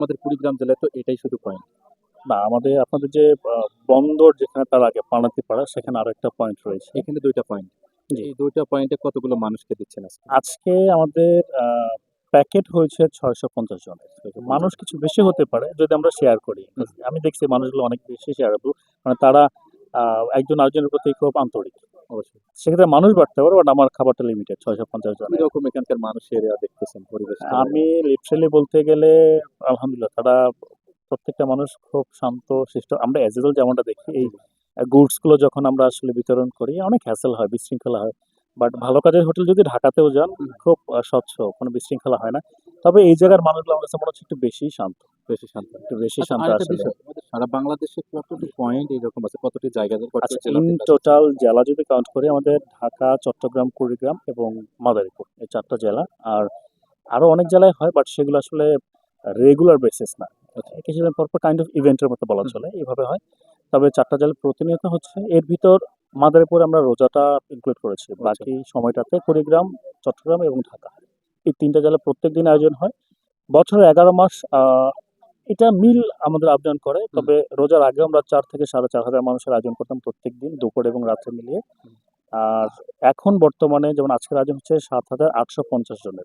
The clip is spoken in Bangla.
আমাদের কুড়িগ্রাম জেলায় তো এটাই শুধু পয়েন্ট। না, আমাদের আপনাদের যে বন্দর যেখানে তার আগে পানাতিপাড়া সেখানে আরো একটা পয়েন্ট রয়েছে। এখানে ২ টা পয়েন্ট। জি। এই ২ টা পয়েন্টে কতগুলো মানুষকে দিচ্ছেন আজকে? আজকে আমাদের প্যাকেট হয়েছে ৬৫০ জনের। ৬৫০ মানুষ কিছু বেশি হতে পারে যদি আমরা শেয়ার করি। হুম, আমি দেখছি মানুষগুলো অনেক বেশি শেয়ারেবল। মানে তারা একজন আরেকজনের প্রতি খুব আন্তরিক। অবশ্যই। সেক্ষেত্রে মানুষ বাড়তে পারে বাট আমার খাবারটা লিমিটেড ৬৫০ জনের। কিরকম এখানকার মানুষের দেখতেছেন পরিবেশটা? আমি লিটারেলি বলতে গেলে আলহামদুলিল্লাহ তারা প্রত্যেকটা মানুষ খুব শান্ত শিষ্ট। আমরা এজ ইউজুয়াল যেমনটা দেখি জি, এই জি। গুডস গুলো যখন আমরা আসলে বিতরণ করি অনেক হ্যাসেল হয়, বিশৃঙ্খলা হয়। বাট ভালো কাজের হোটেল যদি ঢাকাতেও যান হুম, খুব স্বচ্ছ, কোনো বিশৃঙ্খলা হয় না। তবে এই জায়গার মানুষগুলো আমার কাছে মনে হচ্ছে একটু বেশিই শান্ত। বেশি শান্ত। একটু বেশি আচ্ছা শান্ত আরেকটা আসলে। বিষয়, আমাদের সারা বাংলাদেশে কতটি পয়েন্ট এরকম আছে? কতটি জায়গা কতটি আচ্ছা, ইন জেলাতে কাজ করছে? টোটাল জেলা যদি কাউন্ট করি আমাদের ঢাকা, চট্টগ্রাম, কুড়িগ্রাম এবং মাদারীপুর এই ৪ টা জেলা। আর আরো অনেক জেলায় হয় বাট সেগুলো আসলে রেগুলার বেসিস না। আচ্ছা। কিছুদিন পর কাইন্ড অফ ইভেন্টের মতো বলা হুম, চলে। এভাবে হয়। তবে ৪ টা জেলা প্রতিনিয়ত হচ্ছে। এর ভিতর মাদারীপুরে আমরা রোজাটা ইনক্লুড করেছি। আচ্ছা, বাকি সময়টাতে কুড়িগ্রাম, চট্টগ্রাম এবং ঢাকা। এই ৩ টা জেলায় প্রত্যেকদিন আয়োজন হয়। বছরে ১১ মাস এটা মিল আমাদের আপ ডাউন করে। হুম, তবে রোজার আগেও আমরা ৪ থেকে ৪,৫০০ মানুষের আয়োজন করতাম প্রত্যেকদিন দুপুর এবং রাত্রে মিলিয়ে। হুম। আর এখন বর্তমানে যেমন আজকের আয়োজন হচ্ছে ৭,৮৫০ জনের।